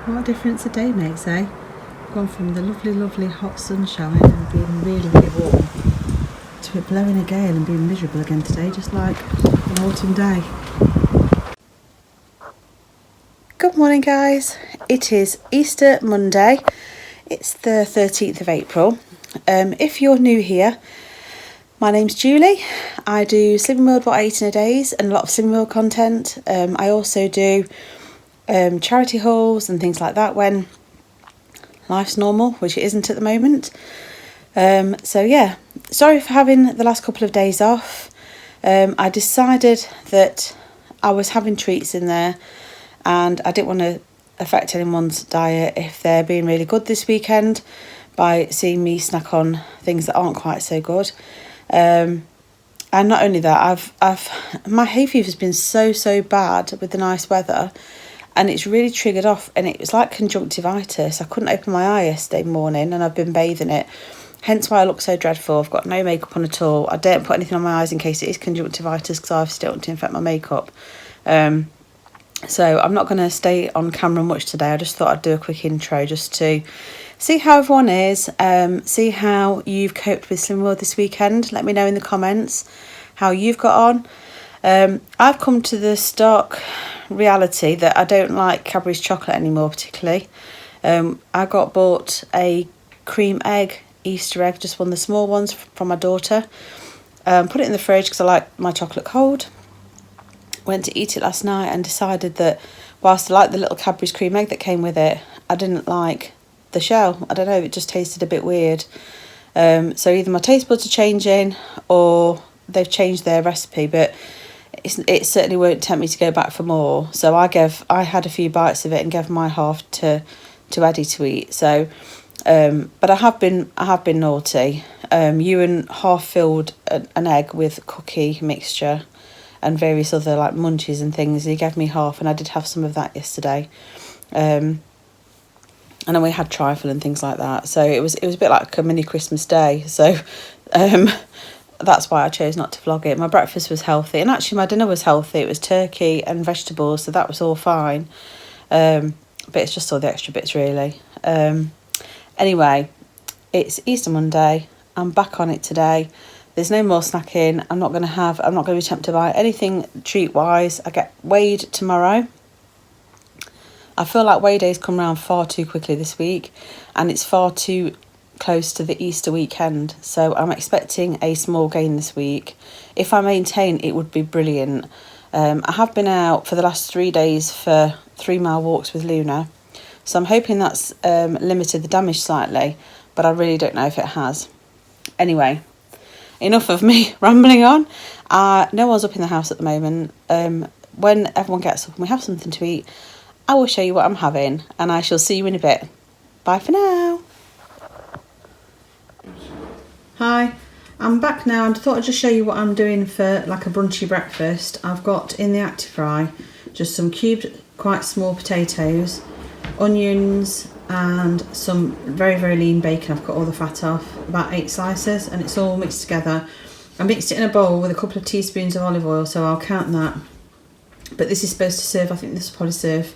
What a difference a day makes, eh? Gone from the lovely hot sunshine and being really warm to it blowing a gale and being miserable again today, just like an autumn day. Good morning, guys. It is Easter Monday. It's the 13th of April. If you're new here, my name's Julie. I do Slimming World What I Eat in a Days and a lot of Slimming World content. I also do charity hauls and things like that when life's normal, which it isn't at the moment. So yeah, sorry for having the last couple of days off. I decided that I was having treats in there and I didn't want to affect anyone's diet if they're being really good this weekend by seeing me snack on things that aren't quite so good. And not only that, my hay fever's been so bad with the nice weather, and it's really triggered off, and it was like conjunctivitis. I couldn't open my eye yesterday morning, and I've been bathing it, hence why I look so dreadful. I've got no makeup on at all. I don't put anything on my eyes in case it is conjunctivitis, because I still want to infect my makeup. So I'm not going to stay on camera much today. I just thought I'd do a quick intro just to see how everyone is, see how you've coped with Slimming World this weekend. Let me know in the comments how you've got on. I've come to the stark reality that I don't like Cadbury's chocolate anymore particularly. I got bought a cream egg, Easter egg, just one of the small ones from my daughter. Put it in the fridge because I like my chocolate cold. Went to eat it last night and decided that whilst I liked the little Cadbury's cream egg that came with it, I didn't like the shell. I don't know, it just tasted a bit weird. So either my taste buds are changing or they've changed their recipe, but it certainly won't tempt me to go back for more. So I had a few bites of it and gave my half to Eddie to eat. So but I have been naughty. Ewan half filled an egg with cookie mixture and various other like munchies and things. He gave me half, and I did have some of that yesterday. And then we had trifle and things like that. So it was a bit like a mini Christmas day. So that's why I chose not to vlog it. My breakfast was healthy, and actually my dinner was healthy. It was turkey and vegetables, so that was all fine. But it's just all the extra bits really. Anyway, it's Easter Monday. I'm back on it today. There's no more snacking. I'm not going to be tempted to buy anything treat-wise. I get weighed tomorrow. I feel like weigh days come around far too quickly this week, and it's far too close to the Easter weekend. So I'm expecting a small gain this week. If I maintain, it would be brilliant. I have been out for the last 3 days for 3-mile walks with Luna. So I'm hoping that's limited the damage slightly, but I really don't know if it has. Anyway, enough of me rambling on. No one's up in the house at the moment. When everyone gets up and we have something to eat, I will show you what I'm having, and I shall see you in a bit. Bye for now. Hi, I'm back now and thought I'd just show you what I'm doing for like a brunchy breakfast. I've got in the Actifry just some cubed, quite small potatoes, onions, and some very lean bacon. I've cut all the fat off, about 8 slices, and it's all mixed together. I mixed it in a bowl with a couple of teaspoons of olive oil, so I'll count that. But this is supposed to serve, I think this will probably serve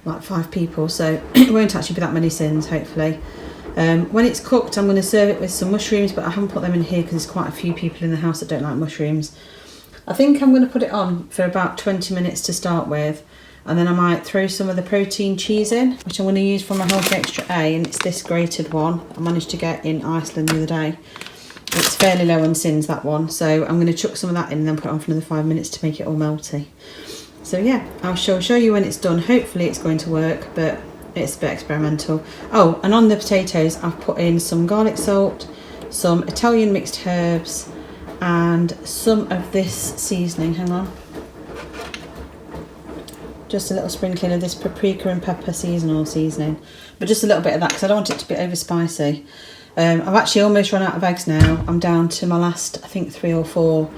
like 5 people, so it won't actually be that many sins, hopefully. When it's cooked, I'm going to serve it with some mushrooms, but I haven't put them in here because there's quite a few people in the house that don't like mushrooms. I think I'm going to put it on for about 20 minutes to start with, and then I might throw some of the protein cheese in, which I'm going to use from my Healthy Extra A, and it's this grated one I managed to get in Iceland the other day. It's fairly low on sins, that one, so I'm going to chuck some of that in and then put it on for another 5 minutes to make it all melty. So yeah, I shall show you when it's done. Hopefully it's going to work, but it's a bit experimental. Oh, and on the potatoes I've put in some garlic salt, some Italian mixed herbs, and some of this seasoning. Hang on. Just a little sprinkling of this paprika and pepper seasonal seasoning, but just a little bit of that because I don't want it to be over spicy. I've actually almost run out of eggs now. I'm down to my last, I think, 3 or 4.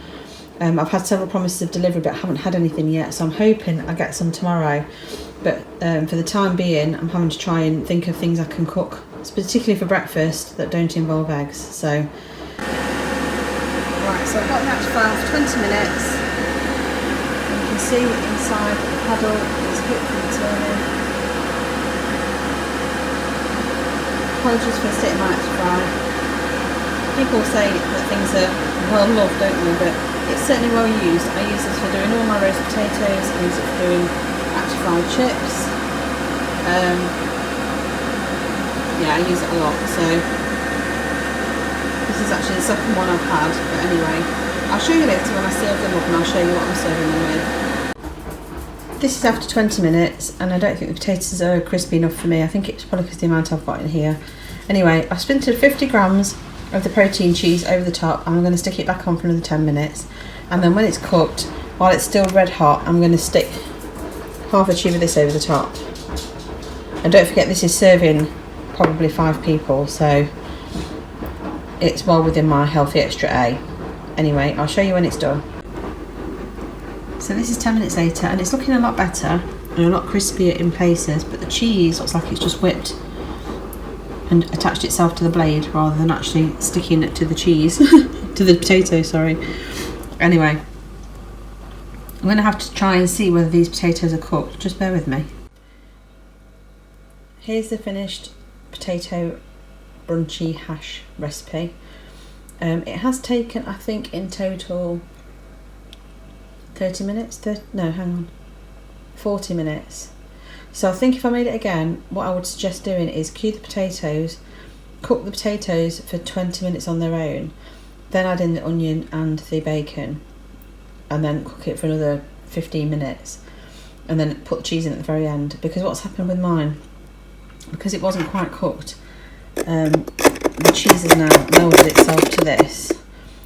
I've had several promises of delivery, but I haven't had anything yet, so I'm hoping I get some tomorrow. But for the time being, I'm having to try and think of things I can cook, particularly for breakfast, that don't involve eggs. So, right, so I've got that for 20 minutes. And you can see inside the paddle is hit from turning. apologies for the state of my air fry. People say that things are well loved, don't they? But it's certainly well used. I use this for doing all my roast potatoes. I use it for doing air fried chips. Yeah, I use it a lot. So this is actually the second one I've had. But anyway, I'll show you later when I serve them up, and I'll show you what I'm serving them with. This is after 20 minutes, and I don't think the potatoes are crispy enough for me. I think it's probably because the amount I've got in here. Anyway, I've sprinted 50 grams of the protein cheese over the top, and I'm going to stick it back on for another 10 minutes. And then when it's cooked, while it's still red hot, I'm going to stick half a tube of this over the top. And don't forget, this is serving probably 5 people, so it's well within my healthy extra A. Anyway, I'll show you when it's done. So this is 10 minutes later, and it's looking a lot better and a lot crispier in places, but the cheese looks like it's just whipped and attached itself to the blade rather than actually sticking it to the cheese, to the potato, sorry. Anyway, I'm going to have to try and see whether these potatoes are cooked. Just bear with me. Here's the finished potato brunchy hash recipe. It has taken, I think, in total 30 minutes, 40 minutes. So I think if I made it again, what I would suggest doing is cue the potatoes, cook the potatoes for 20 minutes on their own, then add in the onion and the bacon, and then cook it for another 15 minutes, and then put the cheese in at the very end. Because what's happened with mine, because it wasn't quite cooked, the cheese has now melded itself to this.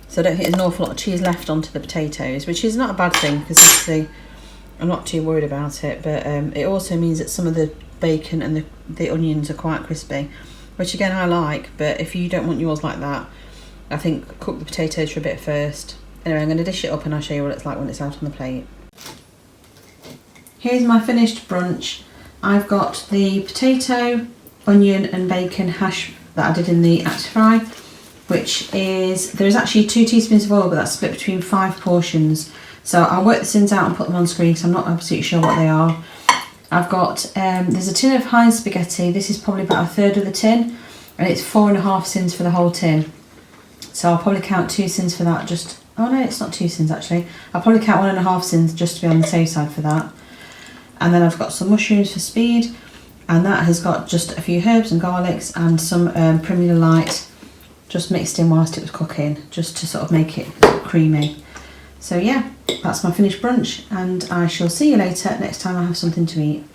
So I don't think there's an awful lot of cheese left onto the potatoes, which is not a bad thing because obviously I'm not too worried about it, but it also means that some of the bacon and the onions are quite crispy, which again I like, but if you don't want yours like that, I think cook the potatoes for a bit first. Anyway, I'm going to dish it up and I'll show you what it's like when it's out on the plate. Here's my finished brunch. I've got the potato, onion and bacon hash that I did in the air fry, which is, there's actually 2 teaspoons of oil, but that's split between 5 portions. So I'll work the sins out and put them on screen because I'm not absolutely sure what they are. I've got, there's a tin of Heinz spaghetti. This is probably about 1/3 of the tin, and it's 4.5 sins for the whole tin. So I'll probably count 2 sins for that, just, oh no, it's not 2 sins actually. I'll probably count 1.5 sins just to be on the safe side for that. And then I've got some mushrooms for speed, and that has got just a few herbs and garlics and some Premier Light just mixed in whilst it was cooking, just to sort of make it creamy. So yeah, that's my finished brunch, and I shall see you later next time I have something to eat.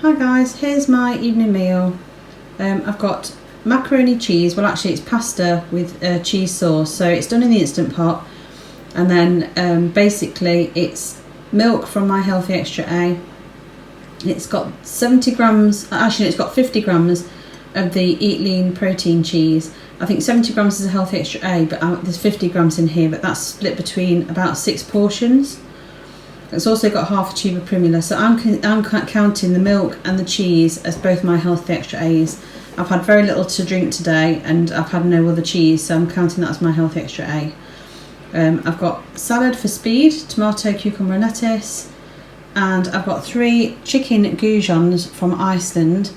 Hi guys, here's my evening meal. I've got macaroni cheese, well actually it's pasta with cheese sauce, so it's done in the Instant Pot, and then basically it's milk from my Healthy Extra A. It's got 70 grams, actually it's got 50 grams of the Eat Lean protein cheese. I think 70 grams is a Healthy Extra A, but there's 50 grams in here, but that's split between about 6 portions. It's also got half a tube of Primula, so I'm counting the milk and the cheese as both my Healthy Extra A's. I've had very little to drink today, and I've had no other cheese, so I'm counting that as my Healthy Extra A. I've got salad for speed, tomato, cucumber and lettuce, and I've got 3 chicken goujons from Iceland,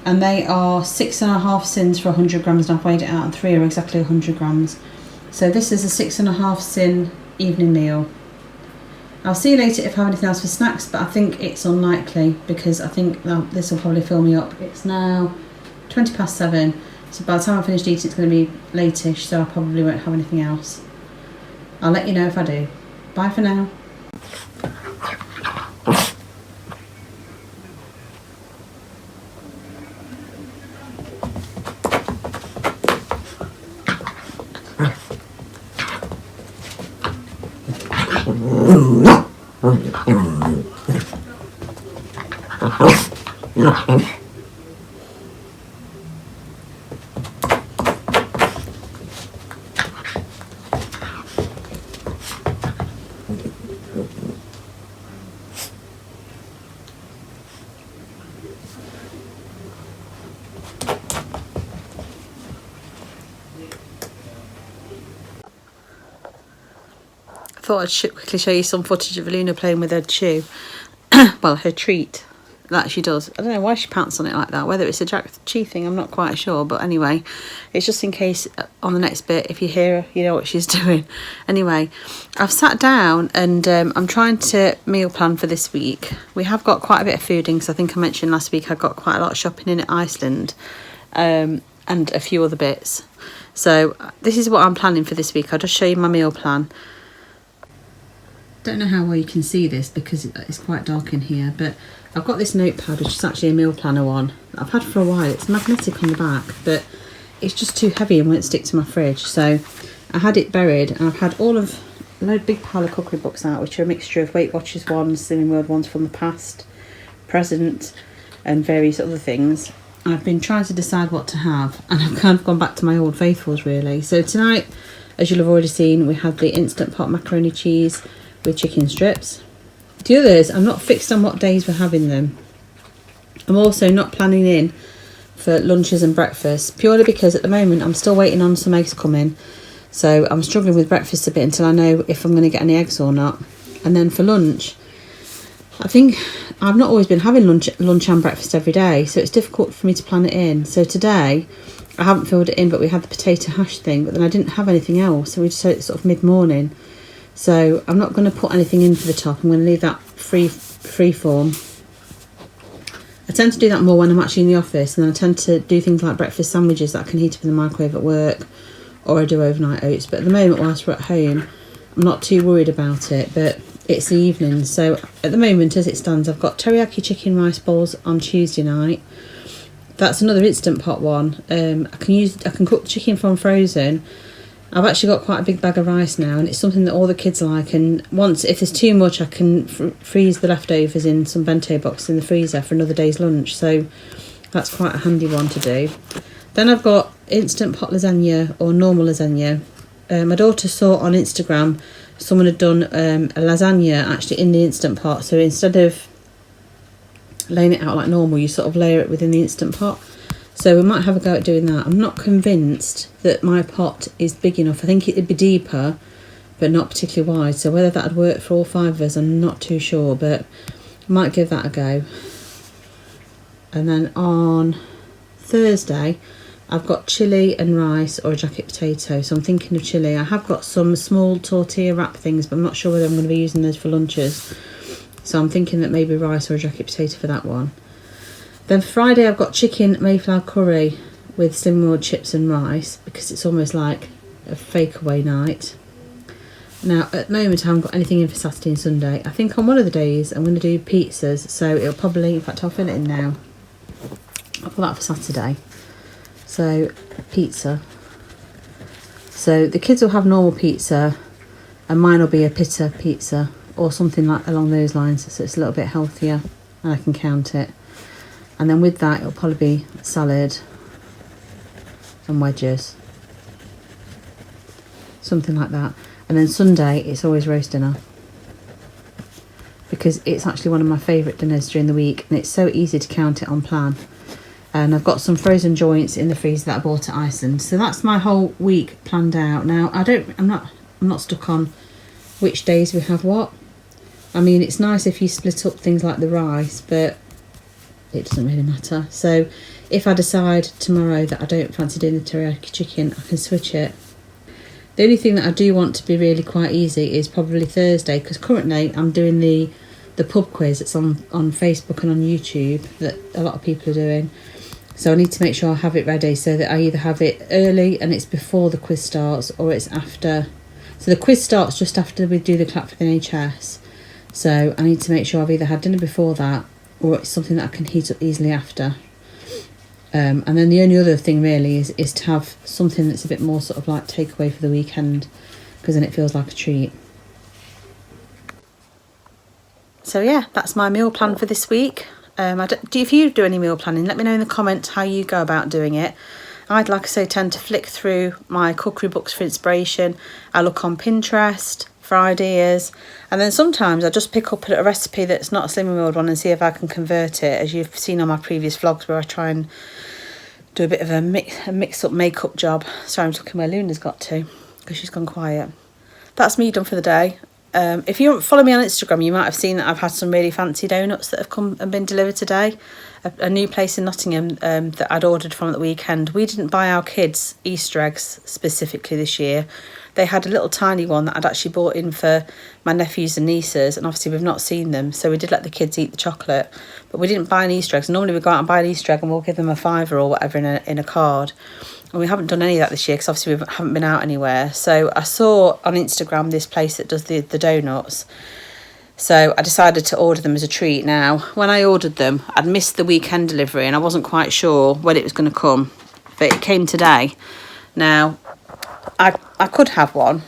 and they are 6.5 sins for 100 grams, and I've weighed it out, and 3 are exactly 100 grams. So this is a 6.5 sin evening meal. I'll see you later if I have anything else for snacks, but I think it's unlikely because I think this will probably fill me up. It's now 7:20, so by the time I finish eating it's going to be late-ish, so I probably won't have anything else. I'll let you know if I do. Bye for now. I thought I'd quickly show you some footage of Luna playing with her chew. Well, her treat. that she does. I don't know why she pants on it like that, whether it's a Jack Chi thing, I'm not quite sure, but anyway, it's just in case on the next bit, if you hear her, you know what she's doing. Anyway, I've sat down and I'm trying to meal plan for this week. We have got quite a bit of food in, because I think I mentioned last week I got quite a lot of shopping in Iceland, and a few other bits. So this is what I'm planning for this week. I'll just show you my meal plan. Don't know how well you can see this because it's quite dark in here, but I've got this notepad which is actually a meal planner one that I've had for a while. It's magnetic on the back, but it's just too heavy and won't stick to my fridge. So I had it buried, and I've had a big pile of cookery books out, which are a mixture of Weight Watchers ones, Slimming World ones from the past, present, and various other things. And I've been trying to decide what to have, and I've kind of gone back to my old faithfuls really. So tonight, as you'll have already seen, we had the Instant Pot macaroni cheese with chicken strips. The others, I'm not fixed on what days we're having them. I'm also not planning in for lunches and breakfast, purely because at the moment I'm still waiting on some eggs coming. So I'm struggling with breakfast a bit until I know if I'm going to get any eggs or not. And then for lunch, I think I've not always been having lunch and breakfast every day, so it's difficult for me to plan it in. So today, I haven't filled it in, but we had the potato hash thing, but then I didn't have anything else, so we just had it sort of mid-morning. So I'm not going to put anything in for the top. I'm going to leave that free form. I tend to do that more when I'm actually in the office, and then I tend to do things like breakfast sandwiches that I can heat up in the microwave at work, or I do overnight oats. But at the moment, whilst we're at home, I'm not too worried about it, but it's the evening. So at the moment, as it stands, I've got teriyaki chicken rice balls on Tuesday night. That's another Instant Pot one. I can cook the chicken from frozen. I've actually got quite a big bag of rice now, and it's something that all the kids like. And if there's too much, I can freeze the leftovers in some bento box in the freezer for another day's lunch. So that's quite a handy one to do. Then I've got Instant Pot lasagna or normal lasagna. My daughter saw on Instagram someone had done a lasagna actually in the Instant Pot. So instead of laying it out like normal, you sort of layer it within the Instant Pot. So we might have a go at doing that. I'm not convinced that my pot is big enough. I think it'd be deeper, but not particularly wide. So whether that'd work for all 5 of us, I'm not too sure, but I might give that a go. And then on Thursday, I've got chilli and rice or a jacket potato. So I'm thinking of chilli. I have got some small tortilla wrap things, but I'm not sure whether I'm going to be using those for lunches. So I'm thinking that maybe rice or a jacket potato for that one. Then Friday I've got chicken Mayflower curry with Slimming World chips and rice, because it's almost like a fake away night. Now at the moment I haven't got anything in for Saturday and Sunday. I think on one of the days I'm going to do pizzas, so it'll probably, in fact I'll fill it in now. I'll put that for Saturday. So pizza. So the kids will have normal pizza, and mine will be a pita pizza or something like along those lines, so it's a little bit healthier and I can count it. And then with that, it'll probably be salad and wedges. Something like that. And then Sunday, it's always roast dinner, because it's actually one of my favourite dinners during the week, and it's so easy to count it on plan. And I've got some frozen joints in the freezer that I bought at Iceland. So that's my whole week planned out. Now, I'm not stuck on which days we have what. I mean, it's nice if you split up things like the rice, but it doesn't really matter. So if I decide tomorrow that I don't fancy doing the teriyaki chicken, I can switch it. The only thing that I do want to be really quite easy is probably Thursday, because currently I'm doing the pub quiz that's on Facebook and on YouTube that a lot of people are doing. So I need to make sure I have it ready so that I either have it early and it's before the quiz starts, or it's after. So the quiz starts just after we do the clap for the NHS. So I need to make sure I've either had dinner before that, or it's something that I can heat up easily after. And then the only other thing really is to have something that's a bit more sort of like takeaway for the weekend, because then it feels like a treat. So yeah, that's my meal plan for this week. If you do any meal planning, let me know in the comments how you go about doing it. I'd, like I say, tend to flick through my cookery books for inspiration. I look on Pinterest for ideas, and then sometimes I just pick up a recipe that's not a Slimming World one and see if I can convert it, as you've seen on my previous vlogs where I try and do a bit of a mix-up makeup job. Sorry, I'm looking where Luna's got to because she's gone quiet. That's me done for the day. if you follow me on Instagram, you might have seen that I've had some really fancy donuts that have come and been delivered today. A new place in Nottingham that I'd ordered from at the weekend. We didn't buy our kids Easter eggs specifically this year. They had a little tiny one that I'd actually bought in for my nephews and nieces, and obviously we've not seen them, so we did let the kids eat the chocolate, but we didn't buy an Easter egg. So normally we go out and buy an Easter egg and we'll give them a £5 or whatever in a card, and we haven't done any of that this year because obviously we haven't been out anywhere. So I saw on Instagram this place that does the donuts, so I decided to order them as a treat. Now, when I ordered them, I'd missed the weekend delivery and I wasn't quite sure when it was going to come, but it came today. Now, I could have one,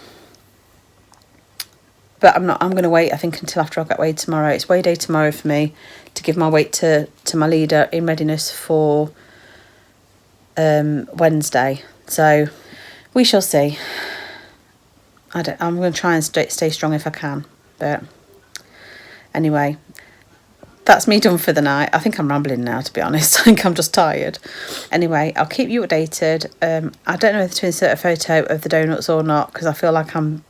but I'm not. I'm going to wait, I think, until after I get weighed tomorrow. It's weigh day tomorrow for me to give my weight to my leader in readiness for Wednesday. So we shall see. I'm going to try and stay strong if I can. But anyway, that's me done for the night. I think I'm rambling now, to be honest. I think I'm just tired. Anyway, I'll keep you updated. I don't know whether to insert a photo of the donuts or not, because I feel like I'm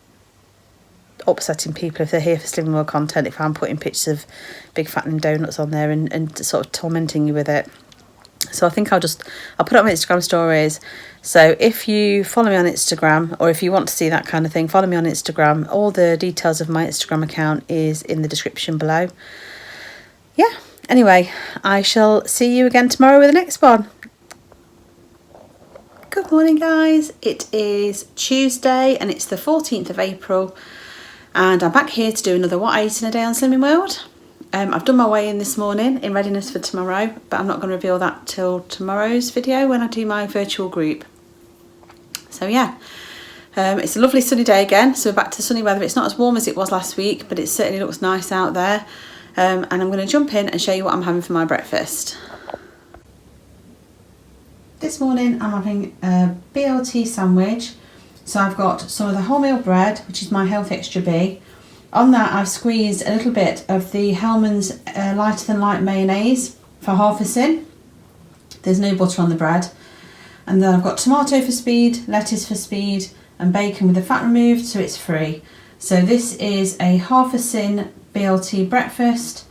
upsetting people if they're here for Slimming World content, if I'm putting pictures of big fattening donuts on there and sort of tormenting you with it. So I think I'll put it on my Instagram stories. So if you follow me on Instagram, or if you want to see that kind of thing, follow me on Instagram. All the details of my Instagram account is in the description below. Yeah, anyway, I shall see you again tomorrow with the next one. Good morning, guys. It is Tuesday and it's the 14th of April, and I'm back here to do another What I Eat in a Day on Slimming World. I've done my weigh-in this morning in readiness for tomorrow, but I'm not going to reveal that till tomorrow's video when I do my virtual group. So yeah, it's a lovely sunny day again, so we're back to sunny weather. It's not as warm as it was last week, but it certainly looks nice out there. And I'm going to jump in and show you what I'm having for my breakfast. This morning I'm having a BLT sandwich. So I've got some of the wholemeal bread, which is my Health Extra B. On that I've squeezed a little bit of the Hellmann's Lighter Than Light mayonnaise for half a sin. There's no butter on the bread. And then I've got tomato for speed, lettuce for speed, and bacon with the fat removed, so it's free. So this is a half a sin BLT breakfast,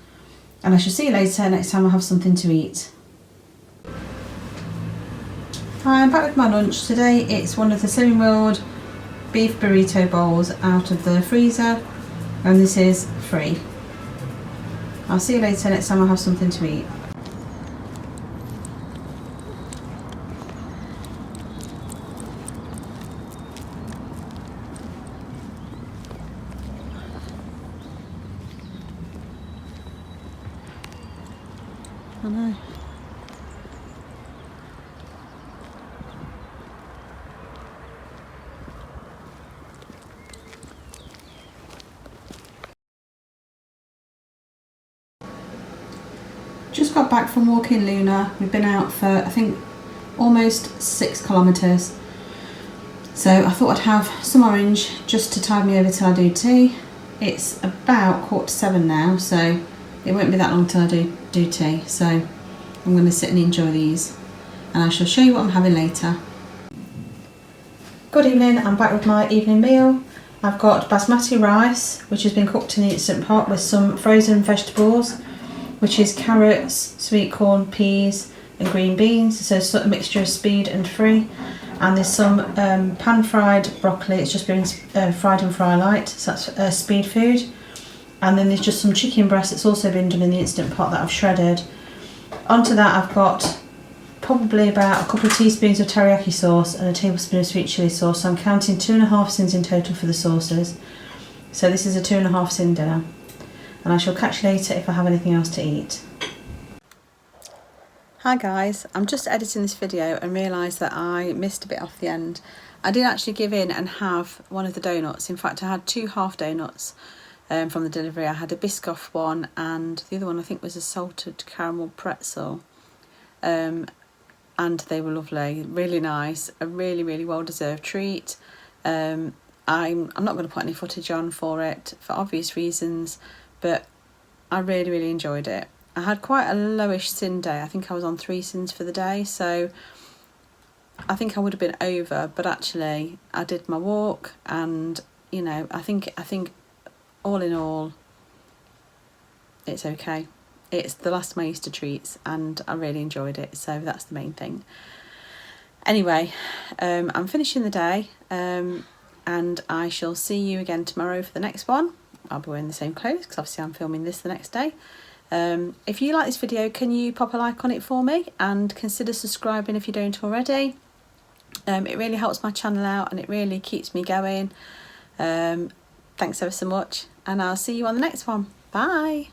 and I shall see you later next time I have something to eat. Hi, I'm back with my lunch. Today it's one of the Slimming World beef burrito bowls out of the freezer, and this is free. I'll see you later next time I have something to eat. I know. Just got back from walking Luna. We've been out for, I think, almost 6 kilometres. So I thought I'd have some orange just to tide me over till I do tea. It's about 7:15 now, so it won't be that long till I do tea. So I'm going to sit and enjoy these, and I shall show you what I'm having later. Good evening, I'm back with my evening meal. I've got basmati rice, which has been cooked in the Instant Pot with some frozen vegetables, which is carrots, sweet corn, peas and green beans. So it's a mixture of speed and free. And there's some pan-fried broccoli. It's just been fried in Fry Light, so that's speed food. And then there's just some chicken breast that's also been done in the Instant Pot that I've shredded. Onto that I've got probably about a couple of teaspoons of teriyaki sauce and a tablespoon of sweet chilli sauce. So I'm counting 2.5 sins in total for the sauces. So this is a 2.5 sin dinner. And I shall catch you later if I have anything else to eat. Hi guys, I'm just editing this video and realised that I missed a bit off the end. I did actually give in and have one of the donuts. In fact, I had 2 half donuts from the delivery. I had a Biscoff one, and the other one I think was a salted caramel pretzel. And they were lovely, really nice, a really, really well deserved treat. I'm not going to put any footage on for it for obvious reasons, but I really, really enjoyed it. I had quite a lowish sin day. I think I was on 3 sins for the day, so I think I would have been over, but actually I did my walk, and you know, I think all in all, it's okay. It's the last of my Easter treats and I really enjoyed it, so that's the main thing. Anyway, I'm finishing the day, and I shall see you again tomorrow for the next one. I'll be wearing the same clothes because obviously I'm filming this the next day. If you like this video, can you pop a like on it for me and consider subscribing if you don't already. It really helps my channel out and it really keeps me going. Thanks ever so much, and I'll see you on the next one. Bye.